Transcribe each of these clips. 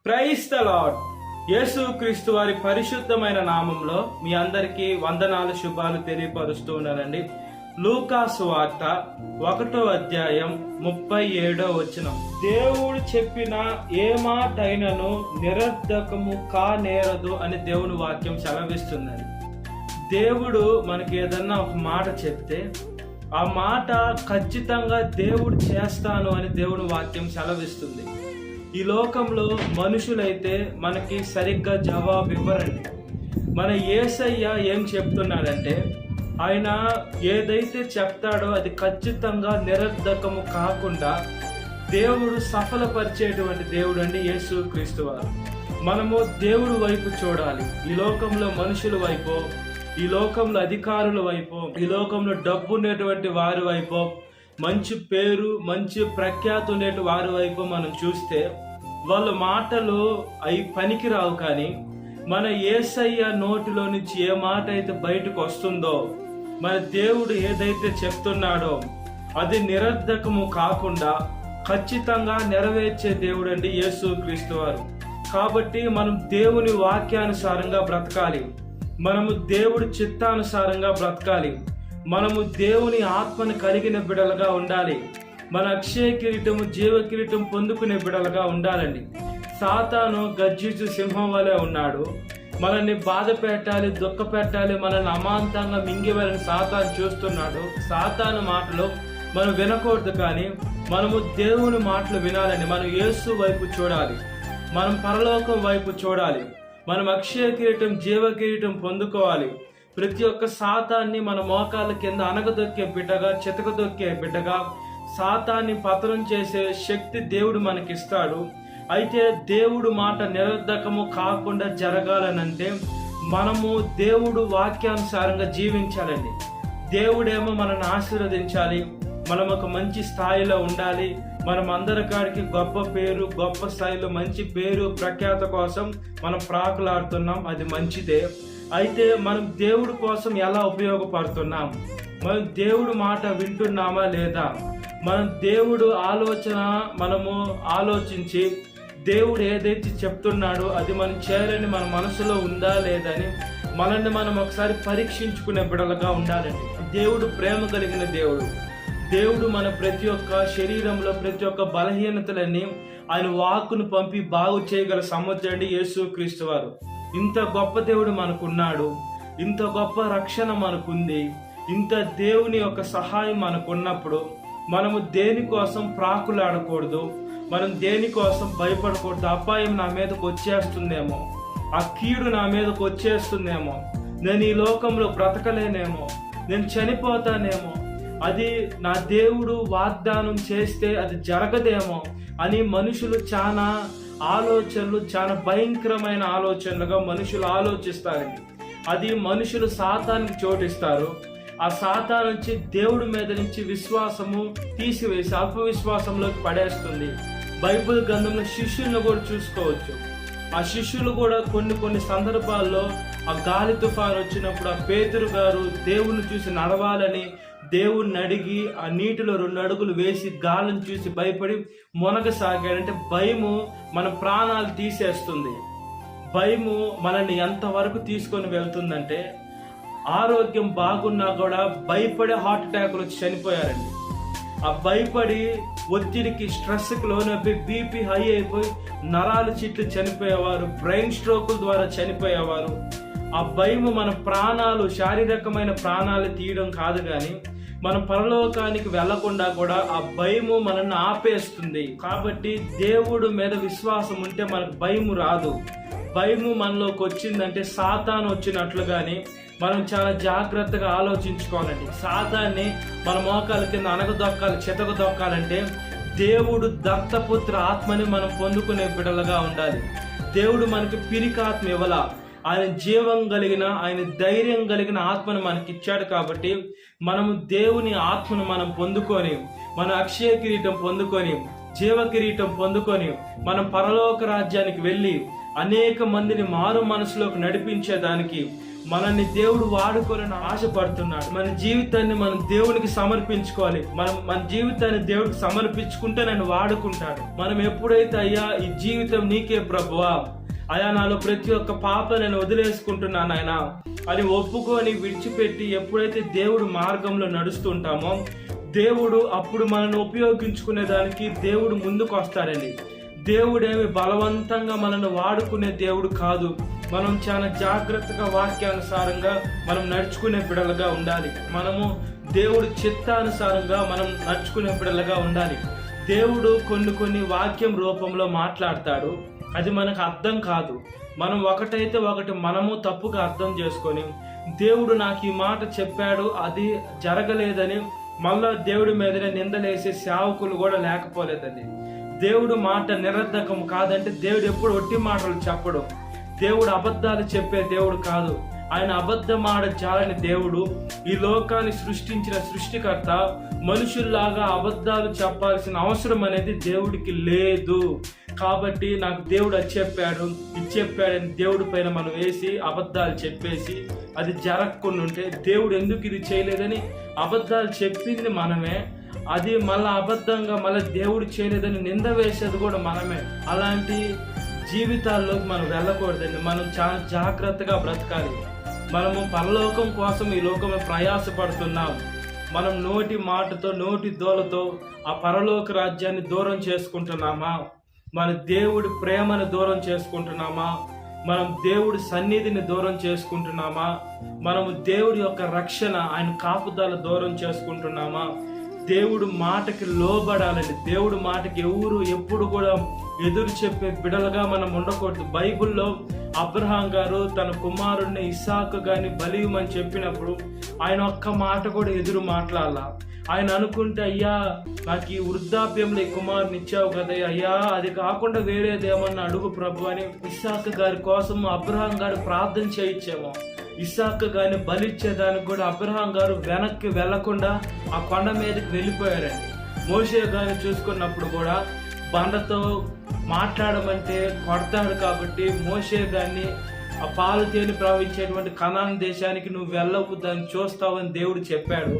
Praise the lord. యేసు క్రీస్తు వారి పరిశుద్ధమైన నామంలో మీ అందరికీ వందనాలు శుభాలు తెలియపరుస్తూ ఉన్నానండి. లూకా సువార్త 1వ అధ్యాయం 37వ వచనం. దేవుడు చెప్పిన ఏ మాటైనను నిరర్ధకము కానేరదు అని దేవుని వాక్యం సెలవిస్తుందని. దేవుడు మనకి ఏదన్నా ఒక మాట చెప్తే ఆ మాట ఖచ్చితంగా దేవుడు చేస్తాను అని దేవుని వాక్యం సెలవిస్తుంది. ఈ లోకంలో మనుషులైతే మనకి సరిగ్గా జవాబు ఇవ్వరండి. మన యేసయ్య ఏం చెప్తున్నాడంటే, ఆయన ఏదైతే చెప్తాడో అది ఖచ్చితంగా నిరర్ధకము కాకుండా దేవుడు సఫలపరిచేటువంటి దేవుడు అండి యేసు క్రీస్తు వారు. మనము దేవుడు వైపు చూడాలి. ఈ లోకంలో మనుషుల వైపు, ఈ లోకంలో అధికారుల వైపు, ఈ లోకంలో డబ్బు ఉండేటువంటి వారి వైపు, మంచి పేరు మంచి ప్రఖ్యాతి ఉండేటి వారి వైపు మనం చూస్తే వాళ్ళ మాటలు అవి పనికిరావు. కానీ మన యేసయ్య నోటిలో నుంచి ఏ మాట అయితే బయటకు వస్తుందో, మన దేవుడు ఏదైతే చెప్తున్నాడో అది నిరర్ధకము కాకుండా ఖచ్చితంగా నెరవేర్చే దేవుడు అండి యేసు క్రీస్తు వారు. కాబట్టి మనం దేవుని వాక్యానుసారంగా బ్రతకాలి. మనము దేవుడి చిత్తానుసారంగా బ్రతకాలి. మనము దేవుని ఆత్మను కలిగిన బిడలుగా ఉండాలి. మన అక్షయ కిరీటము జీవ కిరీటం పొందుకునే బిడలుగా ఉండాలండి. సాతాను గర్జించు సింహం వలె ఉన్నాడు. మనల్ని బాధ పెట్టాలి, దుఃఖ పెట్టాలి, మనల్ని అమాంతంగా మింగివేయాలని సాతాను చూస్తున్నాడు. సాతాను మాటలు మనం వినకూడదు, కానీ మనము దేవుని మాటలు వినాలని. మనం యేసు వైపు చూడాలి, మనం పరలోకం వైపు చూడాలి, మనం అక్షయ కిరీటం జీవ కిరీటం పొందుకోవాలి. ప్రతి ఒక్క సాతాన్ని మన మోకాళ్ళ కింద అనగదొక్కే బిడ్డగా, చితకదొక్కే బిడ్డగా, సాతాన్ని పతనం చేసే శక్తి దేవుడు మనకిస్తాడు. అయితే దేవుడు మాట నిరర్ధకము కాకుండా జరగాలనంటే మనము దేవుడు వాక్యానుసారంగా జీవించాలండి. దేవుడేమో మనల్ని ఆశీర్వదించాలి, మనం ఒక మంచి స్థాయిలో ఉండాలి. మనం అందరికాడికి గొప్ప పేరు, గొప్ప స్థాయిలో మంచి పేరు ప్రఖ్యాత కోసం మనం ప్రాకులాడుతున్నాం, అది మంచిదే. అయితే మనం దేవుడి కోసం ఎలా ఉపయోగపడుతున్నాం? మనం దేవుడు మాట వింటున్నామా లేదా? మనం దేవుడు ఆలోచన మనము ఆలోచించి దేవుడు ఏదైతే చెప్తున్నాడో అది మనం చేయాలని మన మనసులో ఉందా లేదని మనల్ని మనం ఒకసారి పరీక్షించుకునే బిడలుగా ఉండాలండి. దేవుడు ప్రేమ కలిగిన దేవుడు. దేవుడు మన ప్రతి ఒక్క శరీరంలో ప్రతి ఒక్క బలహీనతలన్నీ ఆయన వాక్కును పంపి బాగు చేయగల సమర్థుడండి యేసు క్రీస్తు వారు. ఇంత గొప్ప దేవుడు మనకున్నాడు, ఇంత గొప్ప రక్షణ మనకుంది, ఇంత దేవుని యొక్క సహాయం మనకున్నప్పుడు మనము దేనికోసం ప్రాకులాడకూడదు, మనం దేనికోసం భయపడకూడదు. అపాయం నా మీదకు వచ్చేస్తుందేమో, ఆ కీడు నా మీదకు వచ్చేస్తుందేమో, నేను ఈ లోకంలో బ్రతకలేనేమో, నేను చనిపోతానేమో, అది నా దేవుడు వాగ్దానం చేస్తే అది జరగదేమో అని మనుషులు చాలా ఆలోచనలు, చాలా భయంకరమైన ఆలోచనలుగా మనుషులు ఆలోచిస్తారండి. అది మనుషులు సాతానికి చోటిస్తారు. ఆ సాతాను నుంచి దేవుడి మీద నుంచి విశ్వాసము తీసివేసి అల్పవిశ్వాసంలోకి పడేస్తుంది. బైబిల్ గ్రంథంలో శిష్యులను కూడా చూసుకోవచ్చు. ఆ శిష్యులు కూడా కొన్ని సందర్భాల్లో ఆ గాలి తుఫాను వచ్చినప్పుడు ఆ పేతురు గారు దేవుణ్ణి చూసి నడవాలని దేవుణ్ణి అడిగి ఆ నీటిలో 2 అడుగులు వేసి గాలిని చూసి భయపడి మునగసాగాడంటే భయము మన ప్రాణాలు తీసేస్తుంది. భయము మనల్ని ఎంతవరకు తీసుకొని వెళ్తుందంటే, ఆరోగ్యం బాగున్నా కూడా భయపడే హార్ట్ అటాక్లు వచ్చి చనిపోయారండి. ఆ భయపడి ఒత్తిడికి స్ట్రెస్కి లోనైపోయి బీపీ హై అయిపోయి నరాలు చిట్లు చనిపోయేవారు, బ్రెయిన్ స్ట్రోకుల ద్వారా చనిపోయేవారు. ఆ భయము మన ప్రాణాలు, శారీరకమైన ప్రాణాలు తీయడం కాదు, కానీ మన పరలోకానికి వెళ్లకుండా కూడా ఆ భయము మనల్ని ఆపేస్తుంది. కాబట్టి దేవుడు మీద విశ్వాసం ఉంటే మనకు భయము రాదు. భయము మనలోకి వచ్చిందంటే సాతాను వచ్చినట్లుగానే మనం చాలా జాగ్రత్తగా ఆలోచించుకోవాలండి. సాతాన్ని మన మోకాల కింద అనగదొక్కాలి, చితకదొక్కాలంటే దేవుడు దత్తపుత్ర ఆత్మని మనం పొందుకునే బిడలుగా ఉండాలి. దేవుడు మనకి పిరికాత్మ ఇవ్వాల, ఆయన జీవం కలిగిన, ఆయన ధైర్యం కలిగిన ఆత్మను మనకి ఇచ్చాడు. కాబట్టి మనము దేవుని ఆత్మను మనం పొందుకొని, మన అక్షయ కిరీటం పొందుకొని, జీవ కిరీటం పొందుకొని మనం పరలోక రాజ్యానికి వెళ్ళి అనేక మందిని మారు మనసులోకి నడిపించేదానికి మనల్ని దేవుడు వాడుకోవాలని ఆశపడుతున్నాడు. మన జీవితాన్ని మనం దేవునికి సమర్పించుకోవాలి. మన జీవితాన్ని దేవుడికి సమర్పించుకుంటే నన్ను వాడుకుంటాడు. మనం ఎప్పుడైతే అయ్యా ఈ జీవితం నీకే ప్రభువా, అయ్యా నాలో ప్రతి ఒక్క పాప నేను వదిలేసుకుంటున్నాను ఆయన అని ఒప్పుకొని విడిచిపెట్టి ఎప్పుడైతే దేవుడు మార్గంలో నడుస్తుంటామో దేవుడు అప్పుడు మనల్ని ఉపయోగించుకునే దానికి దేవుడు ముందుకు వస్తాడండి. దేవుడేమి బలవంతంగా మనల్ని వాడుకునే దేవుడు కాదు. మనం చాలా జాగ్రత్తగా వాక్యానుసారంగా మనం నడుచుకునే బిడలుగా ఉండాలి. మనము దేవుడు చిత్తానుసారంగా మనం నడుచుకునే బిడలుగా ఉండాలి. దేవుడు కొన్ని వాక్యం రూపంలో మాట్లాడతాడు, అది మనకు అర్థం కాదు. మనం ఒకటైతే ఒకటి మనము తప్పుగా అర్థం చేసుకొని దేవుడు నాకు ఈ మాట చెప్పాడు అది జరగలేదని మళ్ళా దేవుడి మీదనే నిందలేసే సేవకులు కూడా లేకపోలేదండి. దేవుడు మాట నిరర్ధకం కాదంటే దేవుడు ఎప్పుడు ఒట్టి మాటలు చెప్పడు. దేవుడు అబద్ధాలు చెప్పే దేవుడు కాదు. ఆయన అబద్ధమాడ జాలని దేవుడు. ఈ లోకాన్ని సృష్టించిన సృష్టికర్త మనుషుల్లాగా అబద్ధాలు చెప్పాల్సిన అవసరం అనేది దేవుడికి లేదు. కాబట్టి నాకు దేవుడు అది చెప్పాడు ఇది చెప్పాడని దేవుడి పైన మనం వేసి అబద్ధాలు చెప్పేసి అది జరగకుండా ఉంటే దేవుడు ఎందుకు ఇది చేయలేదని అబద్ధాలు చెప్పింది మనమే, అది మళ్ళీ అబద్ధంగా మళ్ళీ దేవుడు చేయలేదని నింద వేసేది కూడా మనమే. అలాంటి జీవితాల్లోకి మనం వెళ్ళకూడదండి. మనం చాలా జాగ్రత్తగా బ్రతకాలి. మనము పరలోకం కోసం ఈ లోకమే ప్రయాసపడుతున్నాం. మనం నోటి మాటతో నోటి దోలతో ఆ పరలోక రాజ్యాన్ని దూరం చేసుకుంటున్నామా? మన దేవుడి ప్రేమను దూరం చేసుకుంటున్నామా? మనం దేవుడి సన్నిధిని దూరం చేసుకుంటున్నామా? మనము దేవుడి యొక్క రక్షణ ఆయన కాపుదల దూరం చేసుకుంటున్నామా? దేవుడు మాటకి లోబడాలండి. దేవుడు మాటకి ఎవరు ఎప్పుడు కూడా ఎదురు చెప్పే బిడలుగా మనం ఉండకూడదు. బైబిల్లో అబ్రహాం గారు తన కుమారుడిని ఇస్సాకు గాని బలియమని చెప్పినప్పుడు ఆయన ఒక్క మాట కూడా ఎదురు మాట్లాడాల. ఆయన అనుకుంటే అయ్యా నాకు ఈ వృద్ధాప్యంలో ఈ కుమారుని ఇచ్చావు కదా అయ్యా, అది కాకుండా వేరేదేమన్నా అడుగు ప్రభు అని ఇస్సాకు గారి కోసం అబ్రహాం గారు ప్రార్థన చేయించేమో. ఇస్సాకు గారిని బలిచ్చేదానికి కూడా అబ్రహాం గారు వెనక్కి వెళ్లకుండా ఆ కొండ మీదకి వెళ్ళిపోయారండి. మోషే గారిని చూసుకున్నప్పుడు కూడా బండతో మాట్లాడమంటే కొడతాడు కాబట్టి మోషే గారిని ఆ పాలు తేలి ప్రవహించేటువంటి కనాన్ దేశానికి నువ్వు వెళ్ళవు, దాన్ని చూస్తావని దేవుడు చెప్పాడు.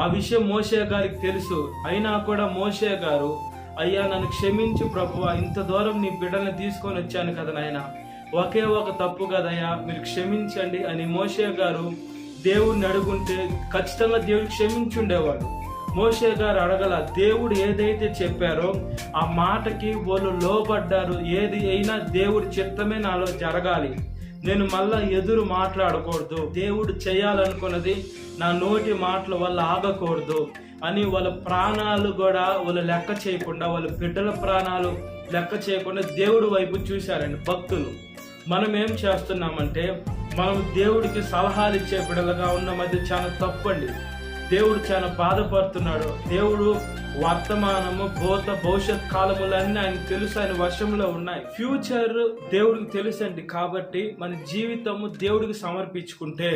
ఆ విషయం మోషే గారికి తెలుసు. అయినా కూడా మోషే గారు అయ్యా నన్ను క్షమించు ప్రభువా, ఇంత దూరం నీ బిడ్డల్ని తీసుకొని వచ్చాను కదా నాయన, ఒకే ఒక తప్పు కదయ్యా మీరు క్షమించండి అని మోషే గారు దేవుడిని అడుగుంటే ఖచ్చితంగా దేవుడు క్షమించుండేవాడు. మోషే గారు అడగల. దేవుడు ఏదైతే చెప్పారో ఆ మాటకి వాళ్ళు లోబడ్డారు. ఏది అయినా దేవుడి చిత్తమే నాలో జరగాలి, నేను మళ్ళా ఎదురు మాట్లాడకూడదు, దేవుడు చేయాలనుకున్నది నా నోటి మాటల వల్ల ఆగకూడదు అని వాళ్ళ ప్రాణాలు కూడా వాళ్ళు లెక్క చేయకుండా, వాళ్ళ బిడ్డల ప్రాణాలు లెక్క చేయకుండా దేవుడి వైపు చూశారండి భక్తులు. మనం ఏం చేస్తున్నామంటే మనం దేవుడికి సలహాలు ఇచ్చే బిడ్డలుగా ఉన్నామది చాలా తప్పండి. దేవుడు చాలా బాధపడుతున్నాడు. దేవుడు వర్తమానము భూత భవిష్యత్ కాలములన్నీ ఆయన తెలుసు, ఆయన వశంలో ఉన్నాయి. ఫ్యూచర్ దేవుడికి తెలుసండి. కాబట్టి మన జీవితము దేవుడికి సమర్పించుకుంటే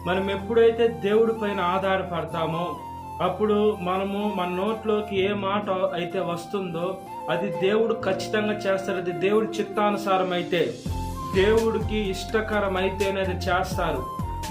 మనం ఎప్పుడైతే దేవుడి పైన ఆధారపడతామో అప్పుడు మనము మన నోట్లోకి ఏ మాట అయితే వస్తుందో అది దేవుడు ఖచ్చితంగా చేస్తారు. అది దేవుడి చిత్తానుసారం అయితే, దేవుడికి ఇష్టకరం అయితేనే అది చేస్తారు.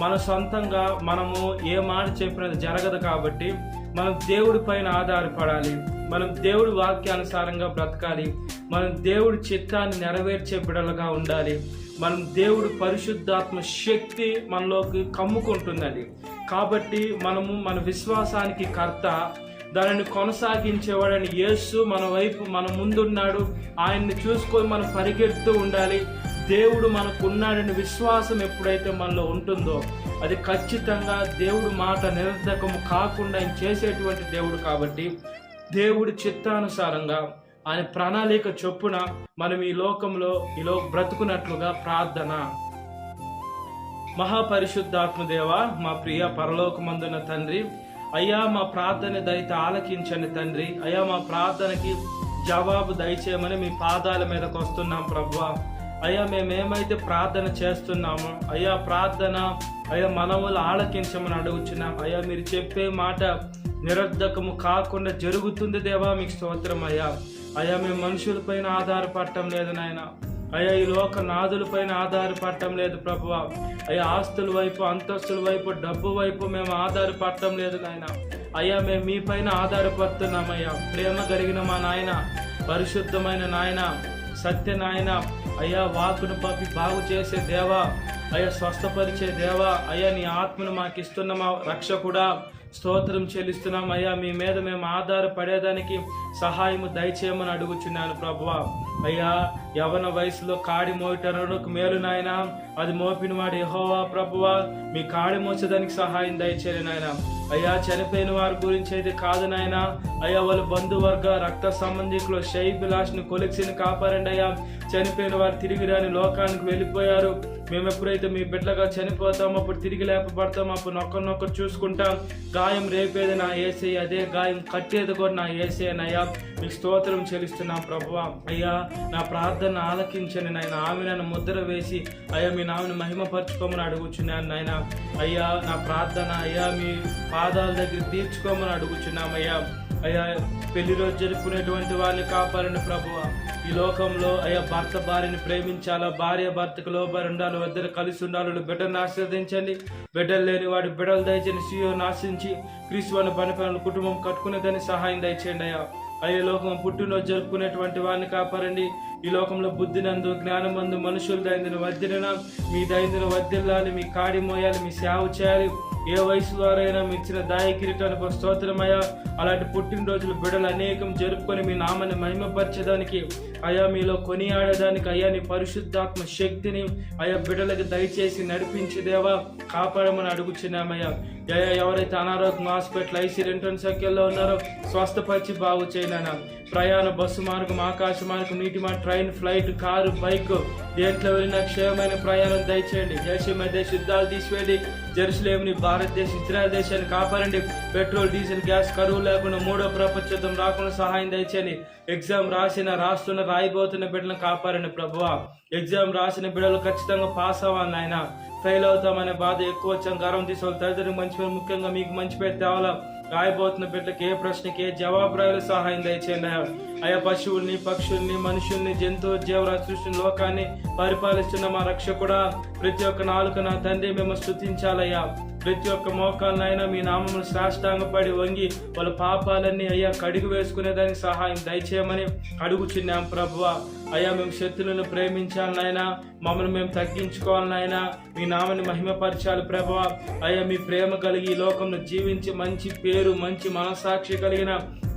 మన సొంతంగా మనము ఏ మాట చెప్పినది జరగదు. కాబట్టి మనం దేవుడి పైన ఆధారపడాలి. మనం దేవుడి వాక్యానుసారంగా బ్రతకాలి. మనం దేవుడి చిత్తాన్ని నెరవేర్చే బిడలుగా ఉండాలి. మనం దేవుడి పరిశుద్ధాత్మ శక్తి మనలోకి కమ్ముకుంటుందండి. కాబట్టి మనము మన విశ్వాసానికి కర్త, దానిని కొనసాగించేవాడని యేసు మన వైపు మన ముందున్నాడు. ఆయన్ని చూసుకొని మనం పరిగెడుతూ ఉండాలి. దేవుడు మనకున్నాడని విశ్వాసం ఎప్పుడైతే మనలో ఉంటుందో అది ఖచ్చితంగా దేవుడు మాట నిరర్ధకము కాకుండా ఆయన చేసేటువంటి దేవుడు. కాబట్టి దేవుడి చిత్తానుసారంగా ఆయన ప్రణాళిక చొప్పున మనం ఈ లోకంలో బ్రతుకున్నట్లుగా ప్రార్థన. మహాపరిశుద్ధాత్మదేవ, మా ప్రియ పరలోకమందున తండ్రి, అయ్యా మా ప్రార్థన దయతో ఆలకించండి తండ్రి. అయ్యా మా ప్రార్థనకి జవాబు దయచేయమని మీ పాదాల మీదకి వస్తున్నాం ప్రభువా. అయ్యా మేమేమైతే ప్రార్థన చేస్తున్నామో అయ్యా ప్రార్థన అయ్యా మనవలు ఆలకించమని అడుగుచున్నాం. అయ్యా మీరు చెప్పే మాట నిరర్ధకము కాకుండా జరుగుతుంది దేవా, మీకు స్తోత్రం అయ్యా. అయ్యా మేము మనుషులపైన ఆధారపడటం లేదు నాయన. అయ్యా ఈ లోక నాదుల పైన ఆధారపడటం లేదు ప్రభువా. అయ్యా ఆస్తుల వైపు, అంతస్తుల వైపు, డబ్బు వైపు మేము ఆధారపడటం లేదు నాయన. అయ్యా మేము మీ పైన ఆధారపడుతున్నామయ్యా. ప్రేమ కలిగిన మా నాయన, పరిశుద్ధమైన నాయన, సత్య నాయన, అయ్యా వాకును పంపి బాగు చేసే దేవా, అయ్యా స్వస్థపరిచే దేవా, అయ్యా నీ ఆత్మను మాకు ఇస్తున్న మా రక్షకుడా స్తోత్రం చెల్లిస్తున్నాం. అయ్యా మీ మీద మేము ఆధారపడేదానికి సహాయము దయచేయమని అడుగుచున్నాను ప్రభువా. అయ్యా యవన వయసులో కాడి మోయటకు మేలు నాయన, అది మోపిన వాడు యెహోవా ప్రభువా. మీ కాడి మోసేదానికి సహాయం దయచేయండి నాయన. అయ్యా చనిపోయిన వారి గురించి అయితే కాదు నాయన, అయ్యా వాళ్ళ బంధువర్గ రక్త సంబంధికులు షైబిలాష్ని కొలిక్సిని కాపారండి అయ్యా. చనిపోయిన వారు తిరిగి రాని లోకానికి వెళ్ళిపోయారు. మేము ఎప్పుడైతే మీ బిడ్డగా చనిపోతామో అప్పుడు తిరిగి లేపబడతాం. అప్పుడు నొక్కరు చూసుకుంటాం. గాయం రేపేది నా యేసయ్య, అదే గాయం కట్టేది కూడా నా యేసయ్యనయ్యా. మీకు స్తోత్రం చెల్లిస్తున్నాం ప్రభువా. అయ్యా నా ప్రార్థన ఆలకించండి నాయన. ఆమె నన్ను ముద్ర వేసి అయ్యా మీ నామని మహిమపరచుకోమని అడుగుచున్నాను నాయన. అయ్యా నా ప్రార్థన అయ్యా మీ పాదాల దగ్గర తీర్చుకోమని అడుగుచున్నామయ్యా. అయ్యా పెళ్లి రోజు జరుపుకునేటువంటి వారిని కాపాడండి ప్రభువా. ఈ లోకంలో అయ్యా భర్త భార్యని ప్రేమించాలా, భార్య భర్తకు లోబడి ఉండాలి, ఇద్దరు కలిసి ఉండాలి. బిడ్డను ఆశీర్వదించండి. బిడ్డలు లేని వాడి బిడ్డలు దయచేయండి. సీయో నాశించి క్రీస్తు అనే పని కుటుంబం కట్టుకునేదాన్ని సహాయం దయచేయండి అయ్యా. అయ్యే లోకం పుట్టినరోజు జరుపుకునేటువంటి వారిని కాపాడండి. ఈ లోకంలో బుద్ధినందు, జ్ఞానమందు మనుషులు దైందిన వద్దిన మీ దైందిన వద్దిల్లాలి, మీ కాడి మోయాలి, మీ సేవ చేయాలి. ఏ వయసు వారైనా మీ ఇచ్చిన దాయ కిరీటానికి స్తోత్రమయ్యా. అలాంటి పుట్టినరోజులు బిడ్డలు అనేకం జరుపుకొని మీ నామాన్ని మహిమపరచడానికి అయ్యా మీలో కొనియాడేదానికి అయ్యా నీ పరిశుద్ధాత్మ శక్తిని అయ్యా బిడ్డలకు దయచేసి నడిపించి దేవా కాపాడమని అడుగుచున్నామయ్యా. అయ్యా ఎవరైతే అనారోగ్యం హాస్పిటల్ ఐసీ ఎంట్రన్స్ సంఖ్యలో ఉన్నారో స్వస్థపరిచి బాగు చేయనైనా. ప్రయాణ బస్సు మార్గం, ఆకాశ మార్గం, నీటి మార్గం, ట్రైన్, ఫ్లైట్, కారు, బైక్ దేంట్లో వెళ్ళినా క్షేమమైన ప్రయాణం దయచేయండి. దేశమైన దేశ యుద్ధాలు తీసివేయండి. జెరూసలేంని, భారతదేశం, ఇజ్రాయెల్ దేశాన్ని కాపాడండి. పెట్రోల్, డీజిల్, గ్యాస్ కరువు లేకుండా మూడో ప్రపంచ యుద్ధం రాకుండా సహాయం దయచేయండి. ఎగ్జామ్ రాస్తున్న రాయిపోతున్న బిడ్డలను కాపాడండి ప్రభువా. ఎగ్జామ్ రాసిన బిడ్డలు ఖచ్చితంగా పాస్ అవ్వాలి నాయన. ఫెయిల్ అవుతామనే బాధ ఎక్కువ వచ్చాం. గర్వం తీసుకోవాలి. తల్లిదండ్రులకు మంచి పేరు, ముఖ్యంగా మీకు మంచి పేరు తేవాలా. రాయబోతున్న బిడ్డకి ఏ ప్రశ్నకి ఏ జవాబు రాయాలో సహాయం దయచేయండి అయ్యా. పశువుల్ని, పక్షుల్ని, మనుషుల్ని, జంతువు, జీవరాశి సృష్టిని, లోకాన్ని పరిపాలిస్తున్న మా రక్షకుడా, ప్రతి ఒక్క నాలుక నా తండ్రి మేము స్తుతించాలయ్యా. ప్రతి ఒక్క మోకాలనైనా మీ నామములు సాష్టాంగపడి వంగి వాళ్ళ పాపాలన్నీ అయ్యా కడిగి వేసుకునేదానికి సహాయం దయచేయమని అడుగుచున్నాం ప్రభువా. అయ్యా మేము శత్రులను ప్రేమించాలనైనా, మమ్మల్ని మేము తగ్గించుకోవాలనైనా, మీ నామని మహిమపరచాలి ప్రభువా. అయ్యా మీ ప్రేమ కలిగి ఈ లోకంలో జీవించి మంచి పేరు, మంచి మనసాక్షి కలిగిన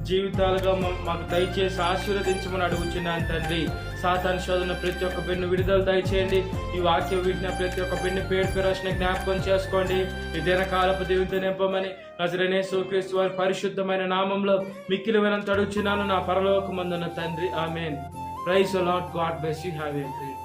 జీవితాలుగా మాకు దయచేసి ఆశీర్వదించమని అడుగుచున్నాను తండ్రి. సాతాను శోధన ప్రతి ఒక్క బిడ్డను విడుదల దయచేయండి. ఈ వాక్యం వింటున్న ప్రతి ఒక్క బిడ్డని పేరు రచన జ్ఞాపకం చేసుకోండి. ఈ దినకాలపు దీవెనతో నింపమని నజరేయుడైన యేసుక్రీస్తు వారి పరిశుద్ధమైన నామంలో మిక్కిలి వినంత అడుగుచున్నాను నా పరలోకమందున్న తండ్రి. Amen. Praise the Lord. God bless you. Have a great